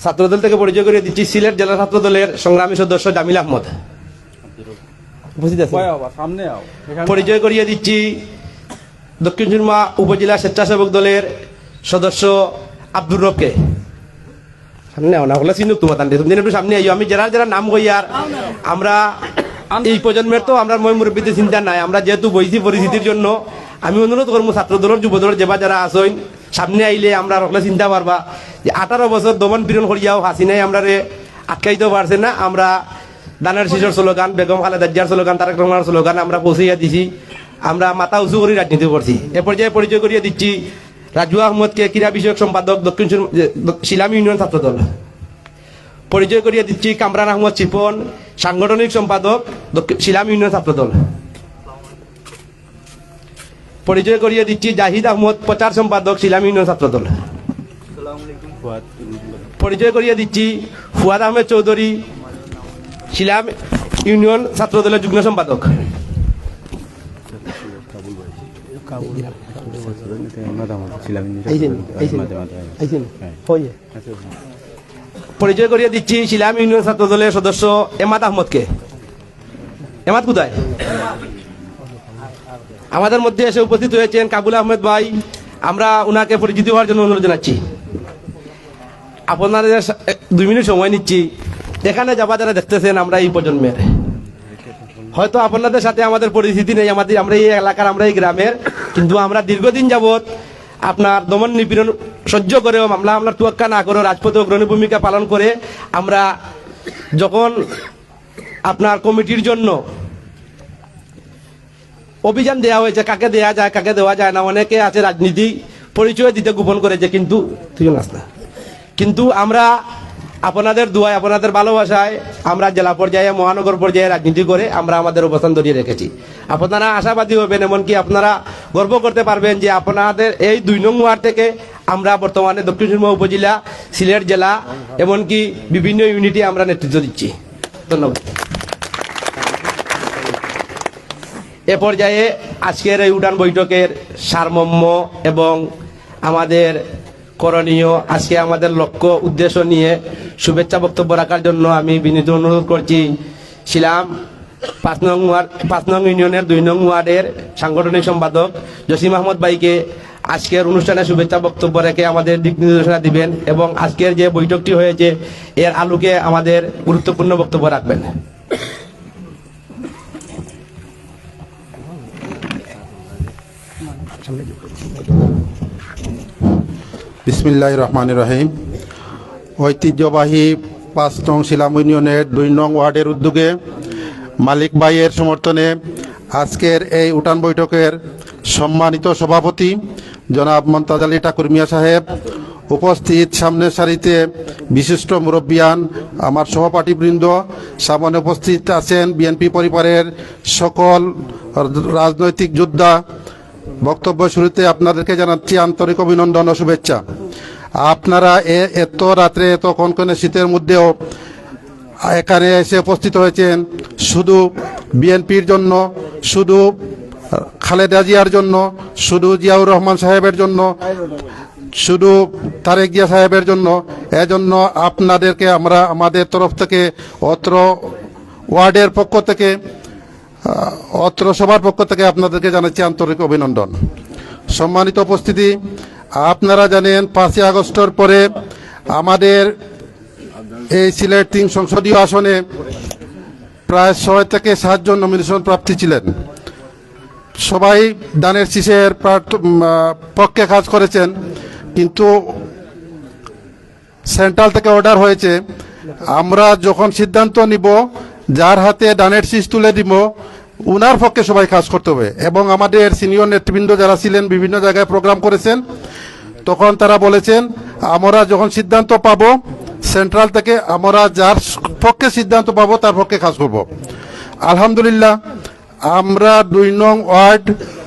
ছাত্রদল থেকে পরিচয় করিয়ে দিচ্ছি সিলেট জেলা ছাত্রদলের সংগ্রামী সদস্য জামিল আহমদ। পরিচয় করিয়ে দিচ্ছি দক্ষিণ সুরমা উপজেলা স্বেচ্ছাসেবক দলের সদস্য আব্দুর রবকে। সামনে আও না হলে চিনুক তোমার তুমি একটু সামনে আইও। আমি যারা যারা নাম কই আর আমরা এই প্রজন্মের তো আমরা মই মুরব্বীদের চিন্তা নাই। আমরা যেহেতু বইছি পরিস্থিতির জন্য আমি অনুরোধ করবো ছাত্রদলের যুবদলের যেবা যারা আসইন সামনে আইলে আমরা রকলে চিন্তা পারবা যে 18 বছর দমন পীড়ন করিয়াও হাসিনাই আমরা আটকাইতে পারছে না। আমরা দানের শিশুর স্লোগান, বেগম খালেদা জিয়ার স্লোগান, তারেক রহমানের স্লোগান আমরা পৌঁছাইয়া দিছি। আমরা মাথা উঁচু করে রাজনীতি করছি। এ পর্যায়ে পরিচয় করিয়ে দিচ্ছি রাজু আহমদকে, ক্রীড়া বিষয়ক সম্পাদক দক্ষিণ শিলাম ইউনিয়ন ছাত্রদল। পরিচয় করিয়ে দিচ্ছি কামরান আহমদ চিপন, সাংগঠনিক সম্পাদক শিলাম ইউনিয়ন ছাত্রদল। পরিচয় করিয়ে দিচ্ছি জাহিদ আহমদ, প্রচার সম্পাদক শিলাম ইউনিয়ন ছাত্রদল। পরিচয় করিয়ে দিচ্ছি ফুয়াদ আহমেদ চৌধুরী, শিলাম ইউনিয়ন ছাত্রদলের যুগ্ম সম্পাদক। পরিচয় করিয়ে দিচ্ছি শিলাম ইউনিয়ন ছাত্রদলের সদস্য এমাদ আহমদকে। এমাদ কোথায়? আমাদের মধ্যে এসে উপস্থিত হয়েছেন কাবুল আহমেদ ভাই। আমরা উনাকে পরিচিতি হওয়ার জন্য অনুরোধ জানাচ্ছি। আপনাদের 2 মিনিট সময় নিচ্ছি। এখানে যাবা যারা দেখতেছেন আমরা এই প্রজন্মের, হয়তো আপনাদের সাথে আমাদের পরিস্থিতি নেই, আমরা এই এলাকার, আমরা এই গ্রামের, কিন্তু আমরা দীর্ঘদিন যাবৎ আপনার দমন নিপীড়ন সহ্য করেও আমরা তুয়াক্কা না করেও রাজপথে অগ্রণী ভূমিকা পালন করে আমরা যখন আপনার কমিটির জন্য অভিযান দেওয়া হয়েছে, কাকে দেওয়া যায় কাকে দেওয়া যায় না, অনেকে আছে রাজনীতি পরিচয় দিতে গোপন করেছে, কিন্তু আমরা আপনাদের দোয়ায়, আপনাদের ভালোবাসায় আমরা জেলা পর্যায়ে, মহানগর পর্যায়ে রাজনীতি করে আমরা আমাদের অবস্থান ধরিয়ে রেখেছি। আপনারা আশাবাদী হবেন, এমনকি আপনারা গর্ব করতে পারবেন যে আপনাদের এই 2 নং ওয়ার্ড থেকে আমরা বর্তমানে দক্ষিণ সুরমা উপজেলা, সিলেট জেলা, এমনকি বিভিন্ন ইউনিটে আমরা নেতৃত্ব দিচ্ছি। ধন্যবাদ। এ পর্যায়ে আজকের এই উঠান বৈঠকের সারমর্ম এবং আমাদের করণীয়, আজকে আমাদের লক্ষ্য উদ্দেশ্য নিয়ে শুভেচ্ছা বক্তব্য রাখার জন্য আমি বিনীত অনুরোধ করছি শিলাম 5 নং ইউনিয়নের 2 নং ওয়ার্ডের সাংগঠনিক সম্পাদক জসিম আহমদ ভাইকে আজকের অনুষ্ঠানে শুভেচ্ছা বক্তব্য রেখে আমাদের দিক নির্দেশনা দিবেন এবং আজকের যে বৈঠকটি হয়েছে এর আলোকে আমাদের গুরুত্বপূর্ণ বক্তব্য রাখবেন। বিসমিল্লাহির রহমানির রহিম। ঐতিহ্যবাহী 5 নং শিলাম ইউনিয়নের 2 নং ওয়ার্ডের উদ্যোগে মালিক ভাইয়ের সমর্থনে আজকের এই উঠান বৈঠকের সম্মানিত সভাপতি জনাব মমতাজ আলী ঠাকুর মিয়া সাহেব, উপস্থিত সামনের সারিতে বিশিষ্ট মুরব্বিয়ান, আমার সহপাঠীবৃন্দ, সামনে উপস্থিত আছেন বিএনপি পরিবারের সকল রাজনৈতিক যোদ্ধা। বক্তব্য শুরুতে আপনাদেরকে জানাচ্ছি আন্তরিক অভিনন্দন ও শুভেচ্ছা। আপনারা এত রাত্রে, এত কনকনে শীতের মধ্যেও এখানে এসে উপস্থিত হয়েছেন শুধু বিএনপির জন্য, শুধু খালেদা জিয়ার জন্য, শুধু জিয়াউর রহমান সাহেবের জন্য, শুধু তারেক জিয়া সাহেবের জন্য। এজন্য আপনাদেরকে আমরা আমাদের তরফ থেকে, অত্র ওয়ার্ডের পক্ষ থেকে, অত্র সবার পক্ষ থেকে আপনাদেরকে জানাচ্ছি আন্তরিক অভিনন্দন। সম্মানিত উপস্থিতি, আপনারা জানেন 5 আগস্টের পরে আমাদের এই সিলেট 3 সংসদীয় আসনে প্রায় 6 থেকে 7 জন নমিনেশন প্রার্থী ছিলেন। সবাই দানের শীষের পক্ষে কাজ করেছেন, কিন্তু সেন্ট্রাল থেকে অর্ডার হয়েছে আমরা যখন সিদ্ধান্ত নিব যার হাতে দানের শীষ তুলে দিব উনার পক্ষে সবাই কাজ করতে হবে। এবং আমাদের সিনিয়র নেতৃবৃন্দ যারা ছিলেন বিভিন্ন জায়গায় প্রোগ্রাম করেছেন, তখন তারা বলেছেন আমরা যখন সিদ্ধান্ত পাবো সেন্ট্রাল থেকে, আমরা যার পক্ষে সিদ্ধান্ত পাবো তার পক্ষে কাজ করব। আলহামদুলিল্লাহ, আমরা 2 নং ওয়ার্ড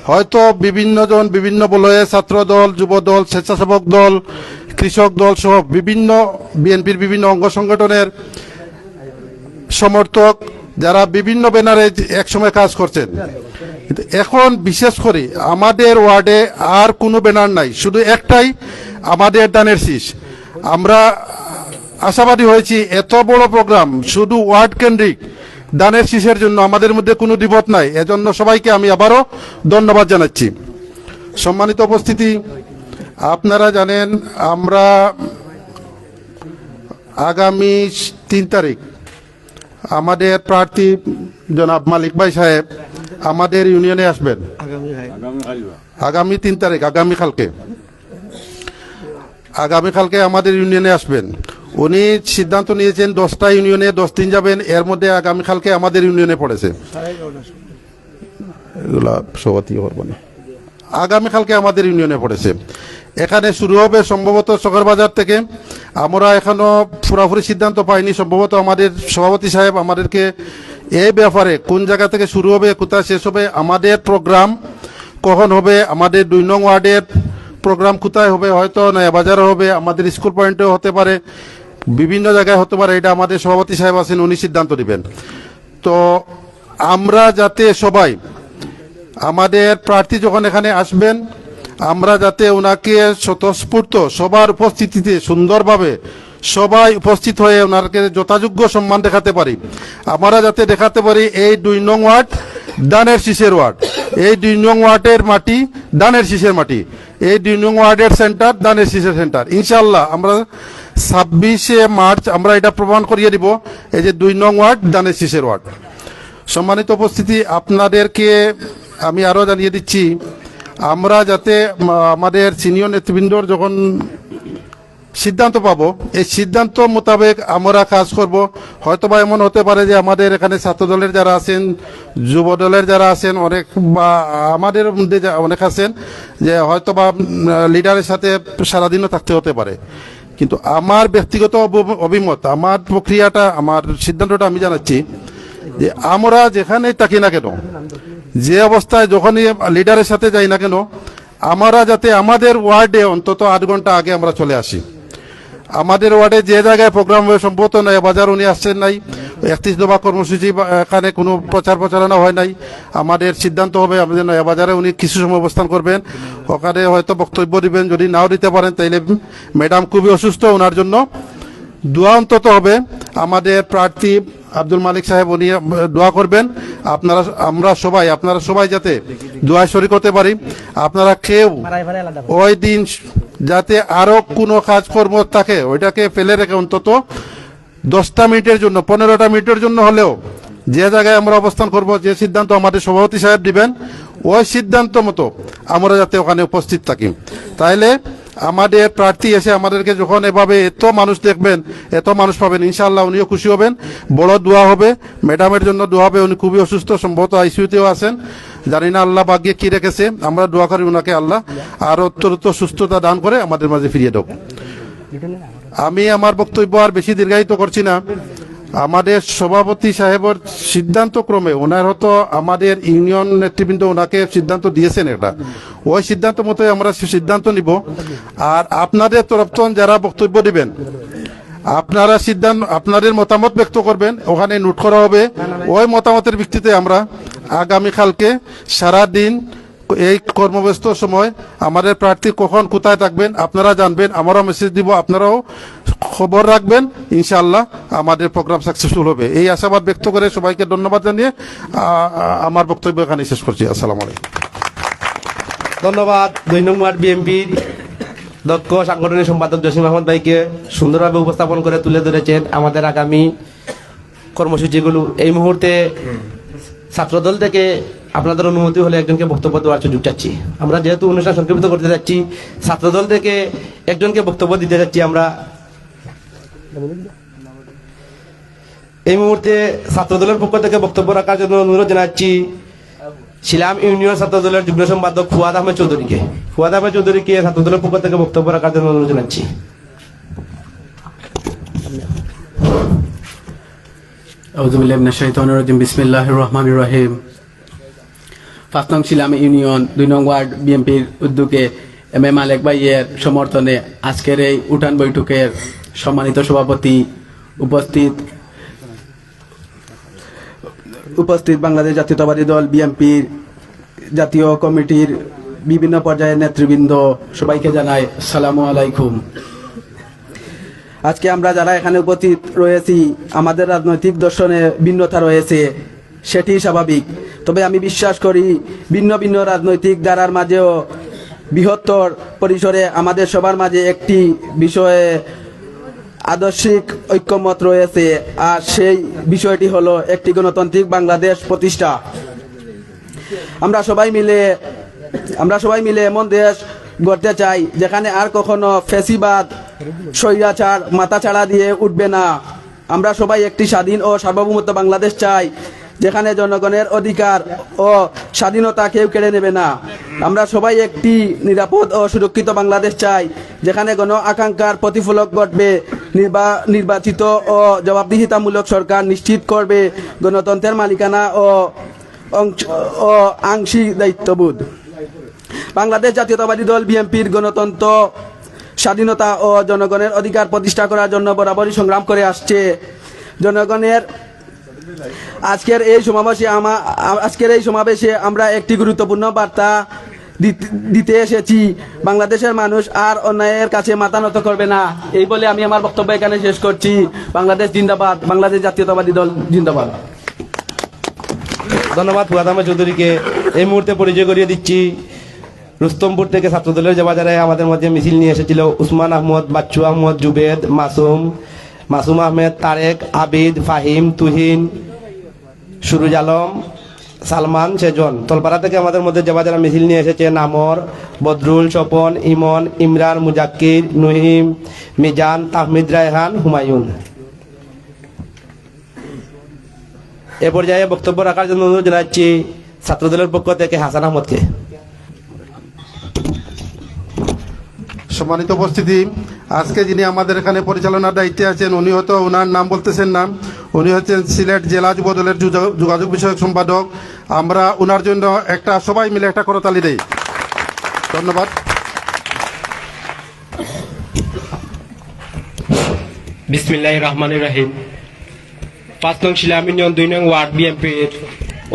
হয়তো বিভিন্ন জন বিভিন্ন বলয়ে, ছাত্র দল, যুব দল, স্বেচ্ছাসেবক দল, কৃষক দল সহ বিভিন্ন বিএনপির বিভিন্ন অঙ্গ সংগঠনের সমর্থক যারা বিভিন্ন ব্যানারে একসময় কাজ করছেন। এখন বিশেষ করে আমাদের ওয়ার্ডে আর কোনো ব্যানার নাই, শুধু একটাই, আমাদের দানের শীষ। আমরা আশাবাদী হয়েছি এত বড় প্রোগ্রাম শুধু ওয়ার্ড কেন্দ্রিক দানের শীষের জন্য আমাদের মধ্যে কোনো দ্বিমত নাই। এজন্য সবাইকে আমি আবারও ধন্যবাদ জানাচ্ছি। সম্মানিত উপস্থিতি, আপনারা জানেন আমরা আগামী 3 তারিখ আমাদের প্রার্থী জনাব মালিক ভাই সাহেব আমাদের ইউনিয়নে আসবেন। আগামী 3 তারিখ আগামীকালকে আমাদের ইউনিয়নে আসবেন। উনি সিদ্ধান্ত নিয়েছেন 10টা ইউনিয়নে 10 দিন যাবেন। এর মধ্যে আগামীকালকে আমাদের ইউনিয়নে পড়েছে, এগুলা সভাপতি করবো না। আগামীকালকে আমাদের ইউনিয়নে পড়েছে। এখানে শুরু হবে সম্ভবত শখের বাজার থেকে। আমরা এখনো পুরোপুরি সিদ্ধান্ত পাইনি। সম্ভবত আমাদের সভাপতি সাহেব আমাদেরকে এই ব্যাপারে কোন জায়গা থেকে শুরু হবে কোথায় শেষ হবে, আমাদের প্রোগ্রাম কখন হবে, আমাদের 2 নং ওয়ার্ডের প্রোগ্রাম কোথায় হবে, হয়তো নয়াবাজারে হবে, আমাদের স্কুল পয়েন্টেও হতে পারে, বিভিন্ন জায়গায় হতে পারে। এটা আমাদের সভাপতি সাহেব আছেন, উনি সিদ্ধান্ত নেবেন। তো আমরা যাতে সবাই আমাদের প্রার্থী যখন এখানে আসবেন আমরা যাতে ওনাকে স্বতঃস্ফূর্ত সবার উপস্থিতিতে সুন্দরভাবে সবাই উপস্থিত হয়ে ওনাকে যথাযোগ্য সম্মান দেখাতে পারি। আমরা যাতে দেখাতে পারি এই 2 নং ওয়ার্ড দানের শীষের ওয়ার্ড, এই 2 নং ওয়ার্ডের মাটি দানের শীষের মাটি, এই 2 নং ওয়ার্ডের সেন্টার দানের শীষের সেন্টার। ইনশাআল্লাহ আমরা 26শে মার্চ আমরা এটা প্রমাণ করিয়ে দিব এই যে 2 নং ওয়ার্ড দানের শীষের ওয়ার্ড। সম্মানিত উপস্থিতি, আপনাদেরকে আমি আরও জানিয়ে দিচ্ছি আমরা যাতে আমাদের সিনিয়র নেতৃবৃন্দর যখন সিদ্ধান্ত পাবো এই সিদ্ধান্ত মোতাবেক আমরা কাজ করব। হয়তোবা এমন হতে পারে যে আমাদের এখানে ছাত্র দলের যারা আছেন, যুব দলের যারা আছেন, অনেক বা আমাদের মধ্যে অনেক আছেন যে হয়তোবা লিডারের সাথে সারাদিনও থাকতে হতে পারে। কিন্তু আমার ব্যক্তিগত অভিমত, আমার প্রক্রিয়াটা, আমার সিদ্ধান্তটা আমি জানাচ্ছি যে আমরা যেখানেই থাকি না কেন, যে অবস্থায় যখনই লিডারের সাথে যাই না কেন, আমরা যাতে আমাদের ওয়ার্ডে অন্তত 8 ঘন্টা আগে আমরা চলে আসি। আমাদের ওয়ার্ডে যে জায়গায় প্রোগ্রাম হবে, সম্ভবত নয়াবাজার উনি আসছেন নাই, 31 দফা কর্মসূচি এখানে কোনো প্রচারণা হয় নাই। আমাদের সিদ্ধান্ত হবে আমাদের নয়াবাজারে উনি কিছু সময় অবস্থান করবেন, ওখানে হয়তো বক্তব্য দিবেন। যদি নাও দিতে পারেন তাইলে ম্যাডাম খুবই অসুস্থ, ওনার জন্য দোয়া অন্তত হবে। আমাদের প্রার্থী আব্দুল মালিক সাহেব উনি দোয়া করবেন। আপনারা সবাই যাতে দোয়ায় শরীক হতে পারি। আপনারা কেউ ওই দিন যাতে আরো কোনো কাজকর্ম থাকে ওইটাকে ফেলে রেখে অন্তত 10টা মিনিটের জন্য 15টা মিনিটের জন্য হলেও যে জায়গায় আমরা অবস্থান করব, যে সিদ্ধান্ত আমাদের সভাপতি সাহেব দিবেন ওই সিদ্ধান্ত মতো আমরা যাতে ওখানে উপস্থিত থাকি। তাইলে আমাদের প্রার্থী এসে আমাদেরকে যখন এভাবে এত মানুষ দেখবেন, এত মানুষ পাবেন, ইনশাআল্লাহ উনিও খুশি হবেন। বড় দোয়া হবে, ম্যাডামের জন্য দোয়া হবে। উনি খুবই অসুস্থ, সম্ভবত আইসিইউতেও আছেন, জানি না আল্লাহ ভাগ্যে কি রেখেছে। আমরা দোয়া করি ওনাকে আল্লাহ আর অত্যন্ত সুস্থতা দান করে আমাদের মাঝে ফিরিয়ে দেব। আমি আমার বক্তব্য আর বেশি দীর্ঘায়িত করছি না। আমাদের সভাপতি সাহেবের সিদ্ধান্ত ক্রমে ওনার হয়তো আমাদের ইউনিয়ন নেতৃবৃন্দ ওনাকে সিদ্ধান্ত দিয়েছেন, এটা ওই সিদ্ধান্ত মতোই আমরা সিদ্ধান্ত নিব। আর আপনাদের তরফ থেকে যারা বক্তব্য দিবেন আপনারা আপনাদের মতামত ব্যক্ত করবেন, ওখানে নোট করা হবে। ওই মতামতের ভিত্তিতে আমরা আগামীকালকে সারাদিন এই কর্মব্যস্ত সময় আমাদের প্রার্থী কখন কোথায় থাকবেন আপনারা জানবেন, আমরাও মেসেজ দিব, আপনারাও খবর রাখবেন। ইনশাআল্লাহ আমাদের প্রোগ্রাম সাকসেসফুল হবে, এই আশাবাদ ব্যক্ত করে সবাইকে ধন্যবাদ জানিয়ে আমার বক্তব্য এখানে শেষ করছি। আসসালামু আলাইকুম। ধন্যবাদ 2 নং ওয়ার্ড বিএনপির দক্ষ সাংগঠনিক সম্পাদক জসিম আহমদ ভাইকে, সুন্দরভাবে উপস্থাপন করে তুলে ধরেছেন আমাদের আগামী কর্মসূচিগুলো। এই মুহূর্তে ছাত্রদল থেকে আপনাদের অনুমতি হলে একজনকে বক্তব্য দেওয়ার সুযোগ চাচ্ছি। আমরা যেহেতু অনুষ্ঠান সংক্ষিপ্ত করতে যাচ্ছি, ছাত্রদল থেকে একজনকে বক্তব্য দিতে যাচ্ছি। আমরা এই মুহূর্তে ছাত্রদলের পক্ষ থেকে বক্তব্য রাখার জন্য অনুরোধ জানাচ্ছি শিলাম ইউনিয়ন ছাত্রদলের যুগ্ম সম্পাদক ফুয়াদ আহমেদ চৌধুরীকে। ফুয়াদ আহমেদ চৌধুরীকে ছাত্রদলের পক্ষ থেকে বক্তব্য রাখার জন্য অনুরোধ জানাচ্ছি। আউযুবিল্লাহি মিনাশ শাইতানির রাজিম। বিসমিল্লাহির রহমানির রহিম। 5 নং শিলাম ইউনিয়ন 2 নং ওয়ার্ড বিএনপির উদ্যোগে এম এ মালিক ভাইয়ের সমর্থনে আজকের এই উঠান বৈঠকের সম্মানিত সভাপতি, উপস্থিত বাংলাদেশ জাতীয়তাবাদী দল বিএনপির জাতীয় কমিটির বিভিন্ন পর্যায়ের নেতৃবৃন্দ, সবাইকে জানাই আসসালামু আলাইকুম। আজকে আমরা যারা এখানে উপস্থিত রয়েছি আমাদের রাজনৈতিক দর্শনে ভিন্নতা রয়েছে, সেটি স্বাভাবিক। তবে আমি বিশ্বাস করি ভিন্ন ভিন্ন রাজনৈতিক ধারার মাঝেও বৃহত্তর পরিসরে আমাদের সবার মাঝে একটি বিষয়ে আদর্শিক ঐক্যমত রয়েছে, আর সেই বিষয়টি হলো একটি গণতান্ত্রিক বাংলাদেশ প্রতিষ্ঠা। আমরা সবাই মিলে এমন দেশ গড়তে চাই যেখানে আর কখনো ফ্যাসিবাদ স্বৈরাচার মাথাচাড়া দিয়ে উঠবে না। আমরা সবাই একটি স্বাধীন ও সার্বভৌমত্ব বাংলাদেশ চাই, যেখানে জনগণের অধিকার ও স্বাধীনতা কেউ কেড়ে নেবে না। আমরা সবাই একটি নিরাপদ ও সুরক্ষিত বাংলাদেশ চাই, যেখানে গণ আকাঙ্ক্ষার প্রতিফলক ঘটবে, নির্বাচিত ও জবাবদিহিতামূলক সরকার নিশ্চিত করবে গণতন্ত্রের মালিকানা ও আংশিক দায়িত্ববোধ। বাংলাদেশ জাতীয়তাবাদী দল বিএনপির গণতন্ত্র, স্বাধীনতা ও জনগণের অধিকার প্রতিষ্ঠা করার জন্য বরাবরই সংগ্রাম করে আসছে। জনগণের আজকের এই সমাবেশে আমরা একটি গুরুত্বপূর্ণ বার্তা দিতে এসেছি। বাংলাদেশের মানুষ আর অন্যায়ের কাছে মাথা নত করবে না, এই বলে আমি আমার বক্তব্য এখানে শেষ করছি। বাংলাদেশ জিন্দাবাদ, বাংলাদেশ জাতীয়তাবাদী দল জিন্দাবাদ। ধন্যবাদ ফুয়াদ আহমেদ চৌধুরীকে। এই মুহূর্তে পরিচয় করিয়ে দিচ্ছি রুস্তমপুর থেকে ছাত্রদলের যে বাজারে আমাদের মধ্যে মিছিল নিয়ে এসেছিল উসমান আহমদ, বাচ্চু আহমদ, জুবেদ, মাসুম আহমেদ, তারেক, আবিদ, ফাহিম, তুহিন, সুরুজ আলম, সালমান, সেজন। তলপাড়া থেকে আমাদের মধ্যে যে বাজারে মিছিল নিয়ে এসেছে নামর, বদরুল, স্বপন, ইমন, ইমরান, মুজাক্কির, নহিম, মিজান, তাহমিদ, রায়হান, হুমায়ুন। এ পর্যায়ে বক্তব্য রাখার জন্য অনুরোধ জানাচ্ছি ছাত্রদলের পক্ষ থেকে হাসান আহমদকে। সম্মানিত উপস্থিতি, আজকে যিনি আমাদের এখানে পরিচালনার দায়িত্বে আছেন উনি হয়তো ওনার নাম বলতেছেন না, উনি হচ্ছেন সিলেট জেলা যুবদলের যোগাযোগ বিষয়ক সম্পাদক। আমরা ওনার জন্য সবাই মিলে একটা করতালি দেই। ধন্যবাদ। বিসমিল্লাহির রহমানির রহিম। 5 নং শিলাম ইউনিয়ন 2 নং ওয়ার্ড বিএনপির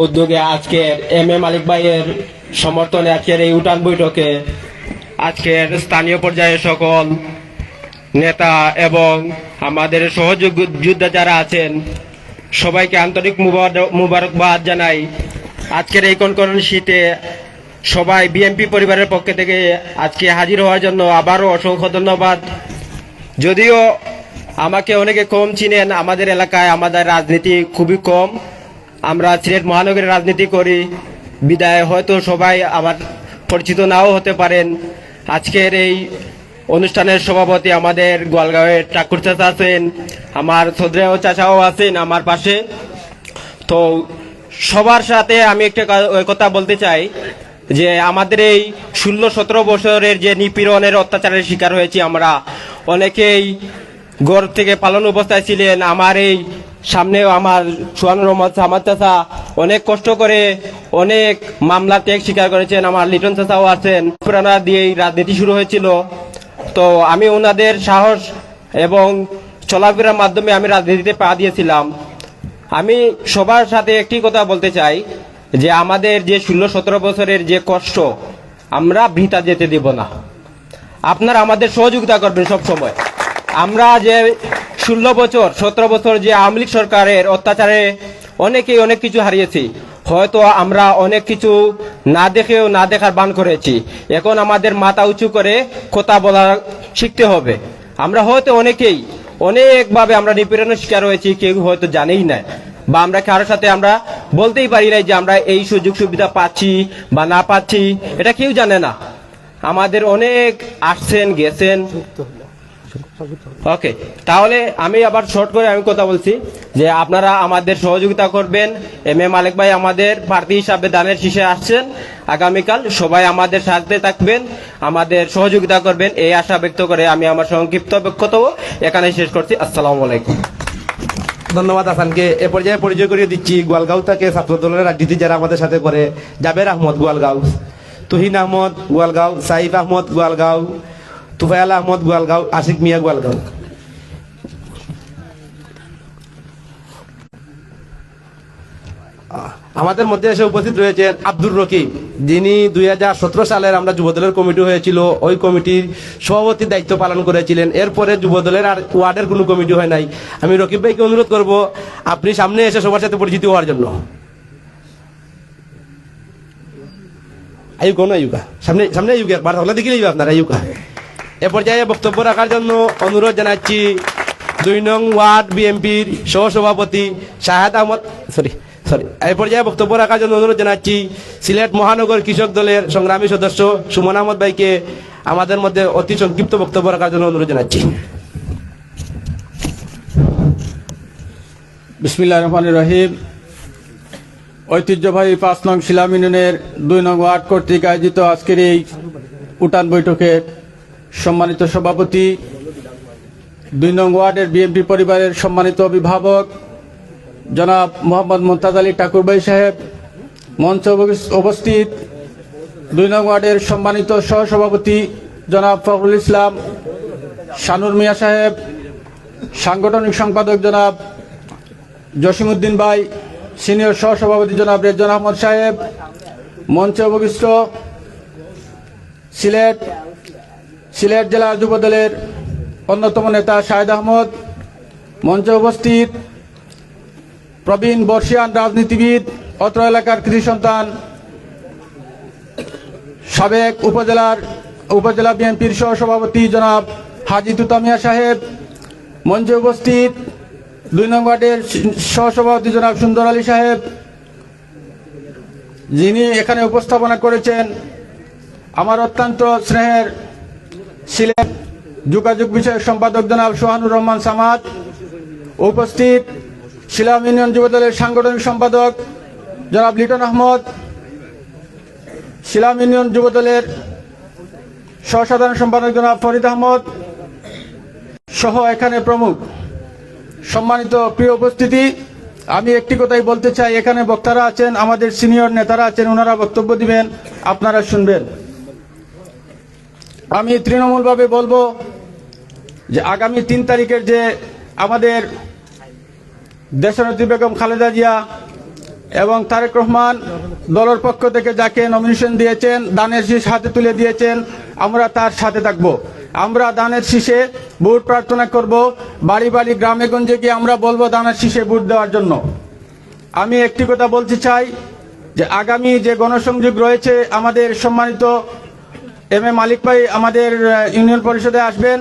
উদ্যোগে আজকের এম এ মালিক ভাইয়ের সমর্থনে আজকের এই উঠান বৈঠকে আজকের স্থানীয় পর্যায়ে সকল নেতা এবং আমাদের সহযোগ যোদ্ধা যারা আছেন সবাইকে আন্তরিক মুবারকবাদ জানাই। আজকের এই কনকনে শীতে সবাই বিএনপি পরিবারের পক্ষ থেকে আজকে হাজির হওয়ার জন্য আবারও অসংখ্য ধন্যবাদ। যদিও আমাকে অনেকে কম চিনেন, আমাদের এলাকায় আমাদের রাজনীতি খুবই কম, আমরা সিলেট মহানগরের রাজনীতি করি বিদায় হয়তো সবাই আমার পরিচিত নাও হতে পারেন। আজকের এই অনুষ্ঠানের সভাপতি আমাদের গোয়ালগাঁওয়ের ঠাকুর চাচা আছেন, আমার সদরেও চাচাও আছেন আমার পাশে। তো সবার সাথে আমি একটা কথা বলতে চাই যে আমাদের এই 16-17 বছরের যে নিপীড়নের অত্যাচারের শিকার হয়েছি আমরা, অনেকেই ঘর থেকে পালন অবস্থায় ছিলেন। আমার এই সামনেও আমার সোহানুর রহমান সামাদ চাচা অনেক কষ্ট করে অনেক মামলা ত্যাগ স্বীকার করেছেন, আমার লিটন চাচাও আছেন। প্রেরণা দিয়ে রাজনীতি শুরু হয়েছিল। তো আমি ওনাদের সাহস এবং চলাফেরার মাধ্যমে আমি রাজনীতিতে পা দিয়েছিলাম। আমি সবার সাথে একটি কথা বলতে চাই যে আমাদের যে 16-17 বছরের যে কষ্ট আমরা বৃথা যেতে দেব না। আপনারা আমাদের সহযোগিতা করবেন সব সময়। আমরা যে 16-17 বছর যে আওয়ামী লীগ সরকারের অত্যাচারে অনেকেই অনেক কিছু হারিয়েছি, হয়তো আমরা অনেক কিছু না দেখেও না দেখার বান করেছি। এখন আমাদের মাথা উঁচু করে কথা বলা শিখতে হবে। আমরা হয়তো অনেকেই অনেকভাবে আমরা নিপীড়নের শিকার হয়েছি, কেউ হয়তো জানেই না, বা আমরা কারোর সাথে আমরা বলতেই পারি নাই যে আমরা এই সুযোগ সুবিধা পাচ্ছি বা না পাচ্ছি, এটা কেউ জানে না। আমাদের অনেক আসছেন গেছেন। ওকে, তাহলে আমি আবার শর্ট করে আমি কথা বলছি যে আপনারা আমাদের সহযোগিতা করবেন। এম এ মালিক ভাই আমাদের প্রার্থী হিসাবে দানের শীষে আসছেন আগামীকাল, সবাই আমাদের সাথে থাকবেন, আমাদের সহযোগিতা করবেন, এই আশা ব্যক্ত করে আমি আমার সংক্ষিপ্ত বক্তব্য এখানে শেষ করছি। আসসালামু আলাইকুম। ধন্যবাদ হাসানকে। এ পর্যায়ে পরিচয় করিয়ে দিচ্ছি গোয়ালগাঁও থেকে ছাত্রদলের রাজনীতি যারা আমাদের সাথে করে। জাবের আহমদ গোয়ালগাঁও, তুহিন আহমদ গোয়ালগাঁও, সাইফ আহমদ গোয়ালগাঁও, তুফায়াল আহমদ গোয়ালগাঁও, আশিক মিয়া গোয়ালগাঁও। আমাদের মধ্যে এসে উপস্থিত রয়েছেন আব্দুর রকিব, যিনি 2017 সালের আমরা যুবদলের কমিটি হয়েছিল, ওই কমিটির সভাপতির দায়িত্ব পালন করেছিলেন। এরপরে যুবদলের আর ওয়ার্ডের কোনো কমিটি হয় নাই। আমি রকিব ভাইকে অনুরোধ করব আপনি সামনে এসে সবার সাথে পরিচিত হওয়ার জন্য। আয়ুকা না আয়ুকা, সামনে সামনে আয়ুকা, একবার হলে দেখিলেই আপনার আয়ুকা। এ পর্যায়ে বক্তব্য রাখার জন্য অনুরোধ জানাচ্ছি 2 নং ওয়ার্ড বিএনপির সহসভাপতি শাহেদ আহমদ, এই পর্যায়ে বক্তব্য রাখার জন্য অনুরোধ জানাচ্ছি সিলেট মহানগর কৃষক দলের সংগ্রামী সদস্য সুমন আহমদ ভাইকে আমাদের মধ্যে অতি সংক্ষিপ্ত বক্তব্য রাখার জন্য অনুরোধ জানাচ্ছি। বিসমিল্লাহির রহমানির রহিম। ঐতিহ্যবাহী 5 নং শিলাম ইউনিয়নের 2 নং ওয়ার্ড কর্তৃক আয়োজিত আজকের এই উঠান বৈঠকে সম্মানিত সভাপতি, 2 নং ওয়ার্ডের বিএনপি পরিবারের সম্মানিত অভিভাবক জনাব মোহাম্মদ মুমতাজ আলী ঠাকুর ভাই সাহেব, মঞ্চে উপস্থিত 2 নং ওয়ার্ডের সম্মানিত সহসভাপতি জনাব ফখরুল ইসলাম শানুর মিয়া সাহেব, সাংগঠনিক সম্পাদক জনাব জসিমউদ্দিন ভাই, সিনিয়র সহসভাপতি জনাব রেজন আহমদ সাহেব, মঞ্চে উপবিষ্ট সিলেট জেলা যুবদলের অন্যতম নেতা শাহেদ আহমদ, মঞ্চে উপস্থিত প্রবীণ বর্ষিয়ান রাজনীতিবিদ, অত্র এলাকার কৃতি সন্তান, সাবেক উপজেলা বিএনপির সহসভাপতি জনাব হাজি তুতামিয়া সাহেব, মঞ্চে উপস্থিত 2 নং ওয়ার্ডের সহসভাপতি জনাব সুন্দর আলী সাহেব, যিনি এখানে উপস্থাপনা করেছেন আমার অত্যন্ত স্নেহের সিলেট যোগাযোগ বিষয়ক সম্পাদক জনাব সোহানুর রহমান সামাদ, উপস্থিত শিলাম ইউনিয়ন যুবদলের সাংগঠনিক সম্পাদক জনাব লিটন আহমদ, শিলাম ইউনিয়ন যুবদলের সহসাধারণ সম্পাদক জনাব ফরিদ আহমদ সহ এখানে প্রমুখ সম্মানিত প্রিয় উপস্থিতি। আমি একটি কথাই বলতে চাই, এখানে বক্তারা আছেন, আমাদের সিনিয়র নেতারা আছেন, ওনারা বক্তব্য দিবেন, আপনারা শুনবেন। আমি তৃণমূলভাবে বলবো যে আগামী 3 তারিখের যে আমাদের দেশনেত্রী বেগম খালেদা জিয়া এবং তারেক রহমান দলের পক্ষ থেকে যাকে নমিনেশন দিয়েছেন, দানের শীষ হাতে তুলে দিয়েছেন, আমরা তার সাথে থাকব। আমরা দানের শীষে ভোট প্রার্থনা করব, বাড়ি বাড়ি গ্রামে গঞ্জে গিয়ে আমরা বলবো দানের শীষে ভোট দেওয়ার জন্য। আমি একটি কথা বলতে চাই যে আগামী যে গণসংযোগ রয়েছে, আমাদের সম্মানিত এম এ মালিক ভাই আমাদের ইউনিয়ন পরিষদে আসবেন,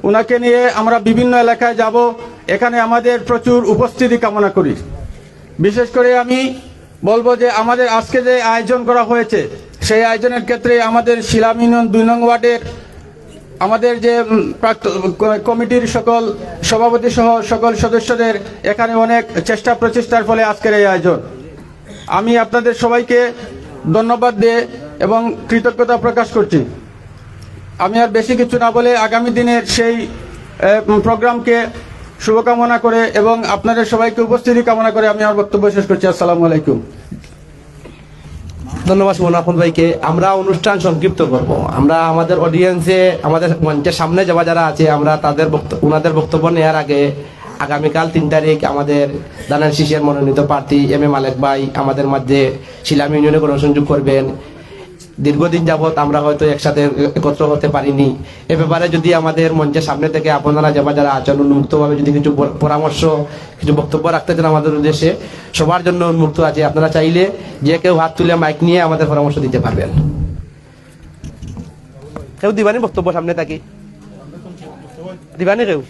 ওনাকে নিয়ে আমরা বিভিন্ন এলাকায় যাব। এখানে আমাদের প্রচুর উপস্থিতি কামনা করি। বিশেষ করে আমি বলবো যে আমাদের আজকে যে আয়োজন করা হয়েছে, সেই আয়োজনের ক্ষেত্রে আমাদের শিলাম ইউনিয়ন 2 নং ওয়ার্ডের আমাদের যে কমিটির সকল সভাপতি সহ সকল সদস্যদের এখানে অনেক চেষ্টা প্রচেষ্টার ফলে আজকের এই আয়োজন। আমি আপনাদের সবাইকে ধন্যবাদ দিয়ে এবং কৃতজ্ঞতা প্রকাশ করছি। আমি আর বেশি কিছু না বলে আগামী দিনের সেই প্রোগ্রামকে শুভকামনা করে এবং আপনাদের সবাইকে উপস্থিতি কামনা করে আমি আমার বক্তব্য শেষ করছি। আসসালামু আলাইকুম। ধন্যবাদ সুমন আহমদ ভাইকে। আমরা অনুষ্ঠান সংক্ষিপ্ত করব। আমরা আমাদের অডিয়েন্সে, আমাদের মঞ্চের সামনে যারা আছে, আমরা ওনাদের বক্তব্য নেওয়ার আগে আগামীকাল 3 তারিখ আমাদের দানের শীষের মনোনীত প্রার্থী এম এ মালেক ভাই আমাদের মাঝে শিলাম ইউনিয়নে গণসংযোগ করবেন। দীর্ঘদিন যাবৎ আমরা হয়তো একসাথে একত্র হতে পারিনি। এ ব্যাপারে যদি আমাদের মঞ্চের সামনে থেকে আপনারা যারা আছেন উন্মুক্তভাবে যদি কিছু পরামর্শ, কিছু বক্তব্য রাখতে চান আমাদের উদ্দেশ্যে, সবার জন্য উন্মুক্ত আছে। আপনারা চাইলে যে কেউ হাত তুলে মাইক নিয়ে আমাদের পরামর্শ দিতে পারবেন। কেউ দিবানি বক্তব্য সামনে থাকি? দিবানি কেউ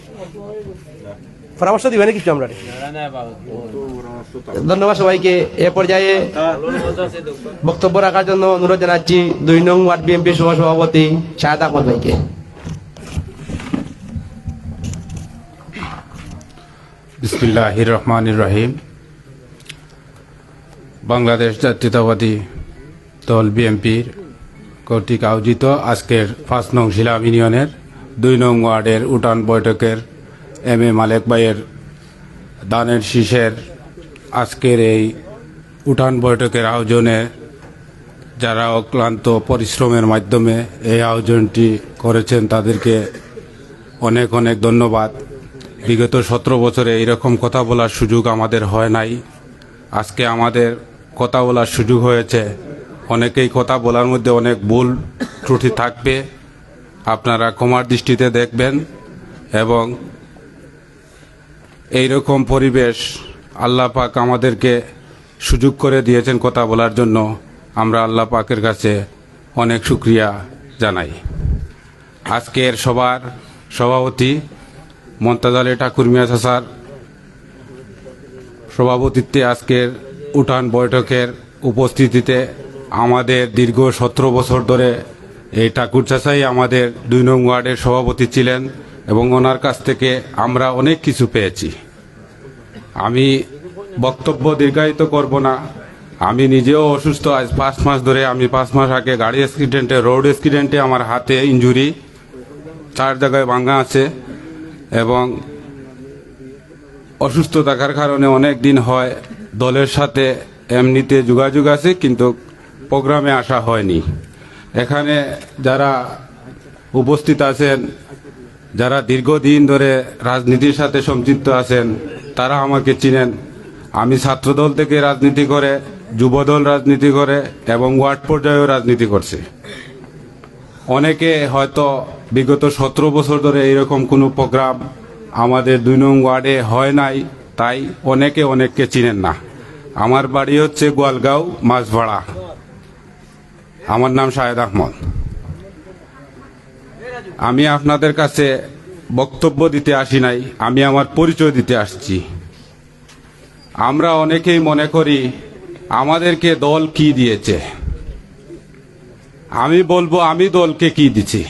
পরামর্শ দিবানি কিছু? আমরা ধন্যবাদ সবাইকে। এ পর্যায়ে বক্তব্য রাখার জন্য অনুরোধ জানাচ্ছি 2 নং ওয়ার্ড বিএনপি সহসভাপতি শাহেদ আহমদ ভাইকে। বিসমিল্লাহির রহমানির রহিম। বাংলাদেশ জাতীয়তাবাদী দল বিএনপির কর্তৃক আয়োজিত আজকের 5 নং শিলাম ইউনিয়নের 2 নং ওয়ার্ডের উঠান বৈঠকের এম এ মালেক ভাইয়ের দানের শীষের আজকের এই উঠান বৈঠকের আয়োজনে যারা অক্লান্ত পরিশ্রমের মাধ্যমে এই আয়োজনটি করেছেন তাদেরকে অনেক অনেক ধন্যবাদ। বিগত 17 বছরে এইরকম কথা বলার সুযোগ আমাদের হয় নাই। আজকে আমাদের কথা বলার সুযোগ হয়েছে। অনেকেই কথা বলার মধ্যে অনেক ভুল ত্রুটি থাকবে, আপনারা ক্ষমার দৃষ্টিতে দেখবেন। এবং এইরকম পরিবেশ আল্লাহ পাক আমাদেরকে সুযোগ করে দিয়েছেন কথা বলার জন্য, আমরা আল্লাহ পাকের কাছে অনেক শুকরিয়া জানাই। আজকের সবার সভাপতি মমতাজ আলী ঠাকুর মিয়া চাচার সভাপতিত্বে আজকের উঠান বৈঠকের উপস্থিতিতে আমাদের দীর্ঘ 17 বছর ধরে এই ঠাকুর চাচাই আমাদের 2 নং ওয়ার্ডের সভাপতি ছিলেন এবং ওনার কাছ থেকে আমরা অনেক কিছু পেয়েছি। আমি বক্তব্য দীর্ঘায়িত করব না, আমি নিজেও অসুস্থ। আজ 5 মাস ধরে, আমি 5 মাস আগে গাড়ি অ্যাক্সিডেন্টে, রোড অ্যাক্সিডেন্টে আমার হাতে ইনজুরি, 4 জায়গায় ভাঙা আছে এবং অসুস্থ থাকার কারণে অনেক দিন হয় দলের সাথে এমনিতে যোগাযোগ আছে, কিন্তু প্রোগ্রামে আসা হয়নি। এখানে যারা উপস্থিত আছেন, যারা দীর্ঘদিন ধরে রাজনীতির সাথে সম্পৃক্ত আছেন, তারা আমাকে চিনেন। আমি ছাত্রদল থেকে রাজনীতি করে, যুবদল রাজনীতি করে এবং ওয়ার্ড পর্যায়েও রাজনীতি করছি। অনেকে হয়তো বিগত 17 বছর ধরে এইরকম কোনো প্রোগ্রাম আমাদের 2 নং ওয়ার্ডে হয় নাই, তাই অনেকে চিনেন না। আমার বাড়ি হচ্ছে গোয়ালগাঁও মাছভাড়া। আমার নাম শাহেদ আহমদ। আমি আপনাদের কাছে বক্তব্য দিতে আসি নাই, আমি আমার পরিচয় দিতে আসছি। আমরা অনেকেই মনে করি আমাদেরকে দল কি দিয়েছে। আমি বলবো আমি দলকে কি দিছি।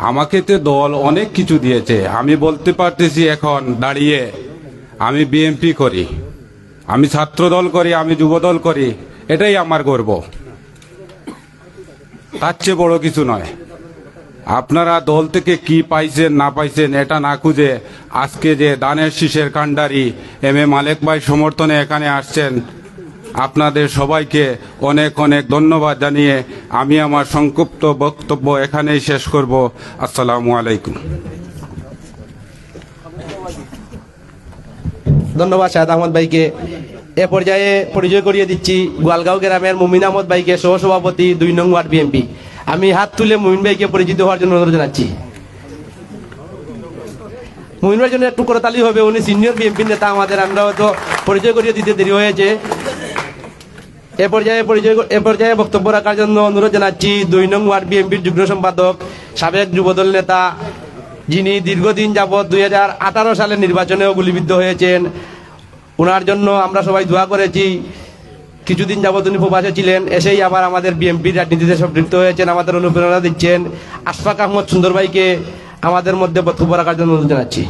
আমাকে তো দল অনেক কিছু দিয়েছে। আমি বলতে পারতেছি এখন দাঁড়িয়ে আমি বিএনপি করি, আমি ছাত্র দল করি, আমি যুব দল করি, এটাই আমার গর্ব। তার চেয়ে বড় কিছু নয়। আপনারা দল থেকে কি পাইছেন না পাইছেন এটা না খুঁজে আজকে যে দানের শীষের কাণ্ডারি এম এ মালেক ভাই সমর্থনে এখানে আসছেন, আপনাদের সবাইকে অনেক ধন্যবাদ জানিয়ে আমি আমার সংক্ষিপ্ত বক্তব্য এখানেই শেষ করব। আসসালামু আলাইকুম। ধন্যবাদ শাহেদ আহমদ ভাইকে। এ পর্যায়ে পরিচয় করিয়ে দিচ্ছি গোয়ালগাঁও গ্রামের মুমিন আহমদ ভাইকে, সহসভাপতি 2 নং ওয়ার্ড বিএনপি। আমি হাত তুলে মুমিন ভাইকে পরিচিত হওয়ার জন্য অনুরোধ জানাচ্ছি। মুমিন ভাইয়ের জন্য একটু করতালি হবে, উনি সিনিয়র বিএনপি নেতা আমাদের, আমরা হয়তো পরিচয় করিয়ে দিতে দেরি হয়েছে। এ পর্যায়ে বক্তব্য রাখার জন্য অনুরোধ জানাচ্ছি 2 নং ওয়ার্ড বিএনপির যুগ্ম সম্পাদক, সাবেক যুবদল নেতা, যিনি দীর্ঘদিন যাবৎ 2018 সালের নির্বাচনেও গুলিবিদ্ধ হয়েছেন। ওনার জন্য আমরা সবাই দোয়া করেছি। কিছুদিন যাবৎ উনি প্রবাসে ছিলেন, এসেই আবার আমাদের বিএনপির রাজনীতিতে সম্পৃক্ত হয়েছেন, আমাদের অনুপ্রেরণা দিচ্ছেন। আশফাক আহমদ সুন্দর ভাইকে আমাদের মধ্যে বক্তব্য রাখার জন্য অনুরোধ জানাচ্ছি।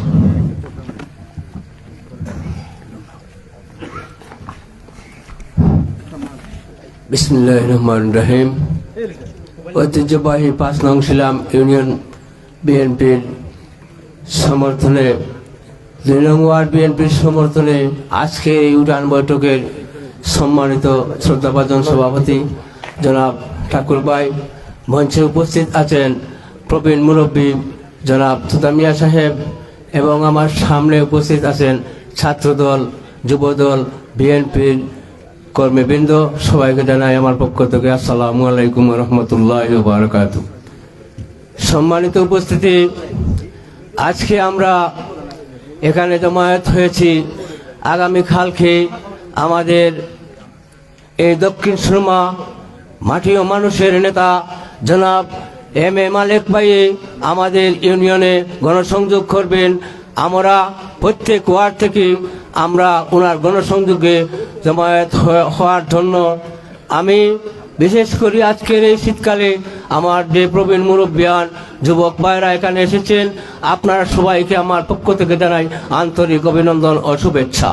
বিসমিল্লাহির রহমানির রহিম। ঐতিহ্যবাহী 5 নং শিলাম ইউনিয়ন বিএনপির সমর্থনে, 2 নং ওয়ার্ড বিএনপির সমর্থনে আজকে এই উঠান বৈঠকের সম্মানিত শ্রদ্ধাভাজন সভাপতি জনাব ঠাকুর ভাই, মঞ্চে উপস্থিত আছেন প্রবীণ মুরব্বী জনাব তুতামিয়া সাহেব এবং আমার সামনে উপস্থিত আছেন ছাত্রদল, যুবদল, বিএনপির কর্মীবৃন্দ। সবাইকে জানাই আমার পক্ষ থেকে আসসালামু আলাইকুম রহমতুল্লাহি ওয়া বারাকাতুহু। সম্মানিত উপস্থিতি, আজকে আমরা এখানে জমায়েত হয়েছি আগামীকালকে আমাদের এই দক্ষিণ সুরমা মাটি ও মানুষের নেতা জনাব এম এ মালেক ভাই আমাদের ইউনিয়নে গণসংযোগ করবেন। আমরা প্রত্যেক ওয়ার্ড থেকে আমরা ওনার গণসংযোগে জমায়েত হওয়ার জন্য আমি বিশেষ করে আজকের এই শীতকালে আমার যে প্রবীণ মুরব্বিয়ান যুবক ভাইরা এখানে এসেছেন, আপনারা সবাইকে আমার পক্ষ থেকে জানাই আন্তরিক অভিনন্দন ও শুভেচ্ছা।